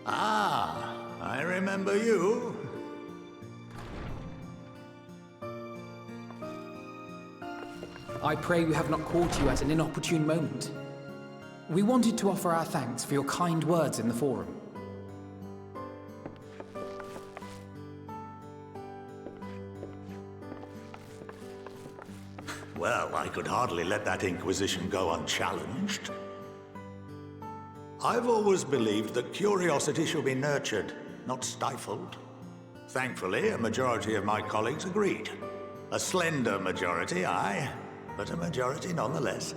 Ah, I remember you. I pray we have not caught you at an inopportune moment. We wanted to offer our thanks for your kind words in the forum. Well, I could hardly let that Inquisition go unchallenged. I've always believed that curiosity should be nurtured, not stifled. Thankfully, a majority of my colleagues agreed. A slender majority, aye, but a majority nonetheless.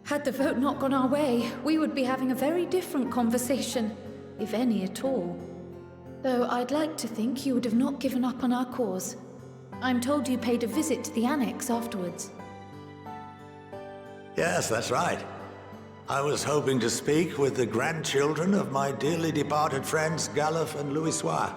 Had the vote not gone our way, we would be having a very different conversation, if any at all. Though I'd like to think you would have not given up on our cause. I'm told you paid a visit to the Annex afterwards. Yes, that's right. I was hoping to speak with the grandchildren of my dearly departed friends Galuf and Louisoix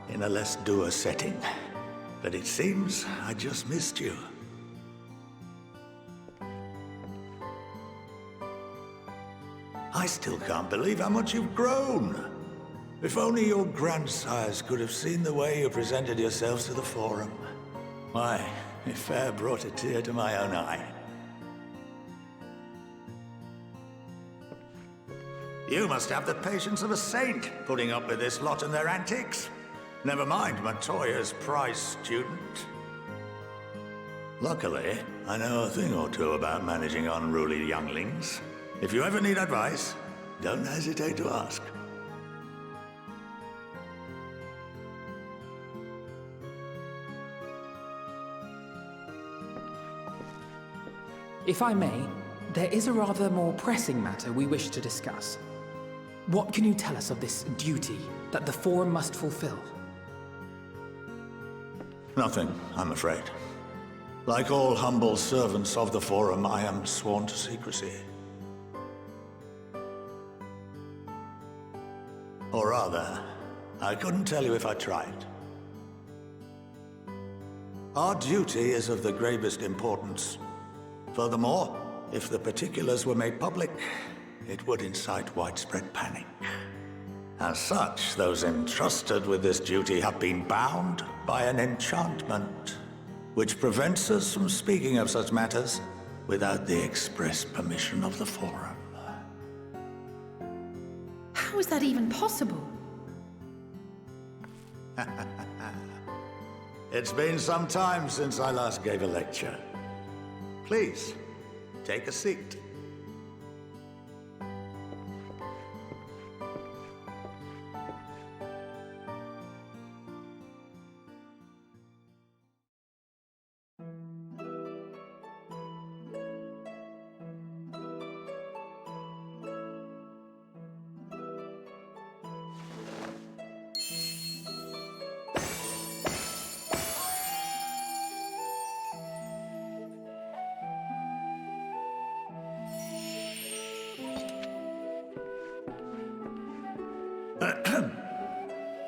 in a less dour setting. But it seems I just missed you. I still can't believe how much you've grown. If only your grandsires could have seen the way you presented yourselves to the Forum. Why, it fair brought a tear to my own eye. You must have the patience of a saint, putting up with this lot and their antics. Never mind Montoya's prize student. Luckily, I know a thing or two about managing unruly younglings. If you ever need advice, don't hesitate to ask. If I may, there is a rather more pressing matter we wish to discuss. What can you tell us of this duty that the Forum must fulfill? Nothing, I'm afraid. Like all humble servants of the Forum, I am sworn to secrecy. Or rather, I couldn't tell you if I tried. Our duty is of the gravest importance. Furthermore, if the particulars were made public, it would incite widespread panic. As such, those entrusted with this duty have been bound by an enchantment, which prevents us from speaking of such matters without the express permission of the Forum. How is that even possible? It's been some time since I last gave a lecture. Please, take a seat.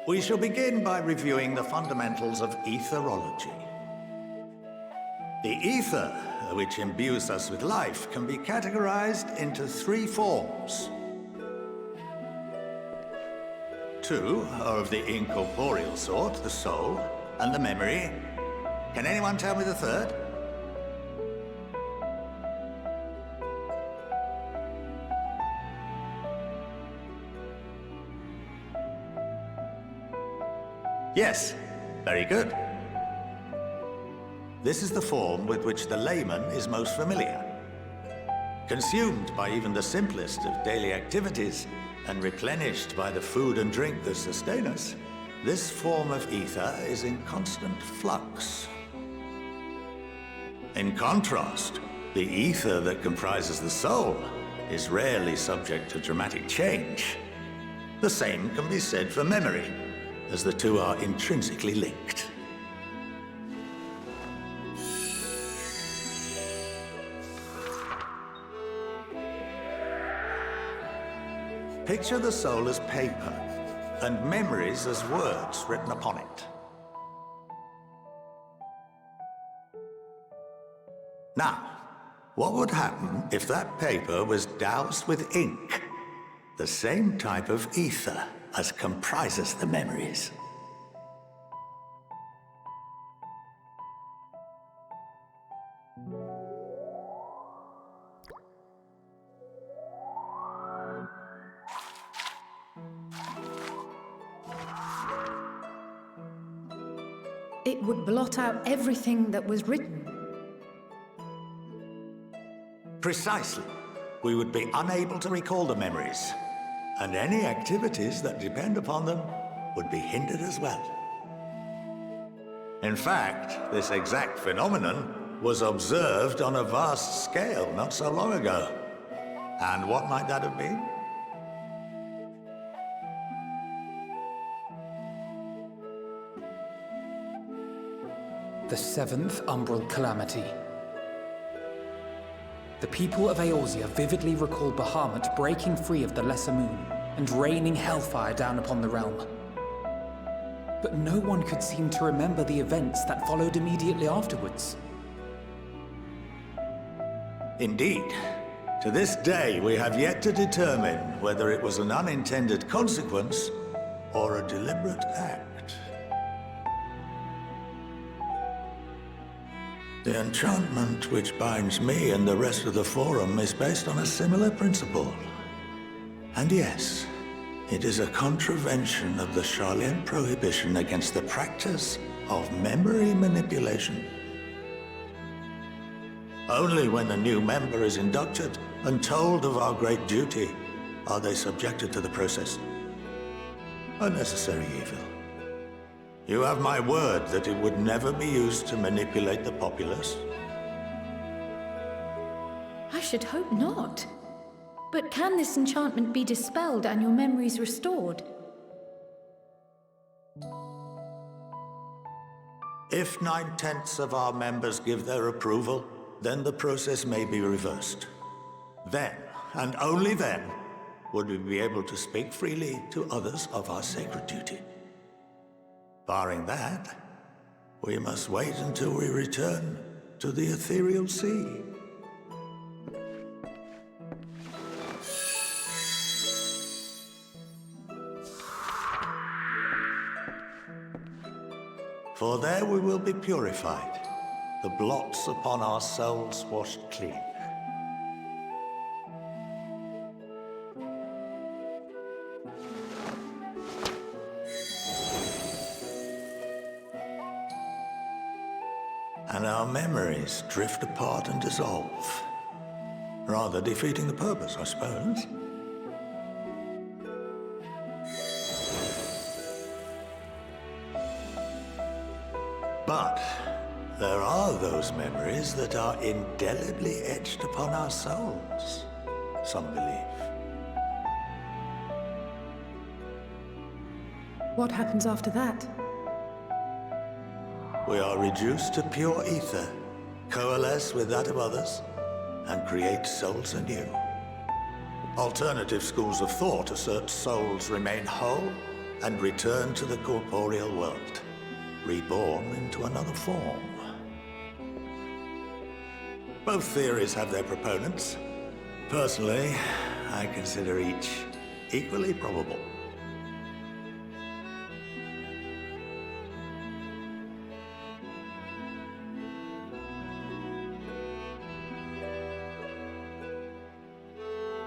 We shall begin by reviewing the fundamentals of etherology. The ether, which imbues us with life, can be categorized into three forms. Two are of the incorporeal sort, the soul, and the memory. Can anyone tell me the third? Yes, very good. This is the form with which the layman is most familiar. Consumed by even the simplest of daily activities, and replenished by the food and drink that sustain us, this form of ether is in constant flux. In contrast, the ether that comprises the soul is rarely subject to dramatic change. The same can be said for memory, as the two are intrinsically linked. Picture the soul as paper, and memories as words written upon it. Now, what would happen if that paper was doused with ink? The same type of ether as comprises the memories. It would blot out everything that was written. Precisely. We would be unable to recall the memories, and any activities that depend upon them would be hindered as well. In fact, this exact phenomenon was observed on a vast scale not so long ago. And what might that have been? The seventh umbral calamity. The people of Eorzea vividly recall Bahamut breaking free of the Lesser Moon and raining hellfire down upon the realm. But no one could seem to remember the events that followed immediately afterwards. Indeed. To this day, we have yet to determine whether it was an unintended consequence or a deliberate act. The enchantment which binds me and the rest of the Forum is based on a similar principle. And yes, it is a contravention of the Sharlayan prohibition against the practice of memory manipulation. Only when a new member is inducted and told of our great duty are they subjected to the process. A necessary evil. You have my word that it would never be used to manipulate the populace? I should hope not. But can this enchantment be dispelled and your memories restored? If 9/10 of our members give their approval, then the process may be reversed. Then, and only then, would we be able to speak freely to others of our sacred duty. Barring that, we must wait until we return to the ethereal sea. For there we will be purified, the blots upon our souls washed clean. And our memories drift apart and dissolve, rather defeating the purpose, I suppose. But there are those memories that are indelibly etched upon our souls, some believe. What happens after that? We are reduced to pure ether, coalesce with that of others, and create souls anew. Alternative schools of thought assert souls remain whole and return to the corporeal world, reborn into another form. Both theories have their proponents. Personally, I consider each equally probable.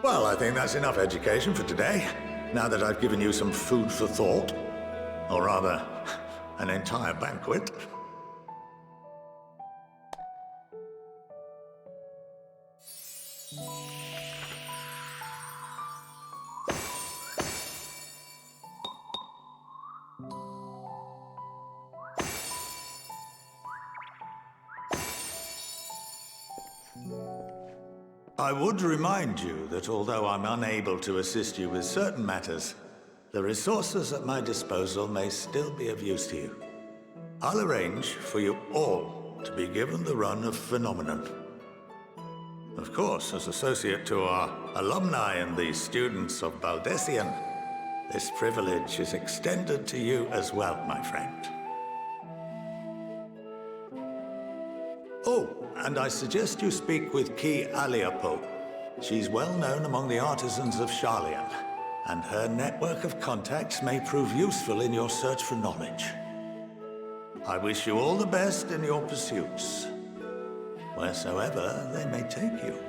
Well, I think that's enough education for today, now that I've given you some food for thought. Or rather, an entire banquet. I would remind you that although I'm unable to assist you with certain matters, the resources at my disposal may still be of use to you. I'll arrange for you all to be given the run of Phenomenon. Of course, as associate to our alumni and the students of Baldessian, this privilege is extended to you as well, my friend. Oh, and I suggest you speak with Ki Aliapo. She's well known among the artisans of Sharlayan, and her network of contacts may prove useful in your search for knowledge. I wish you all the best in your pursuits, wheresoever they may take you.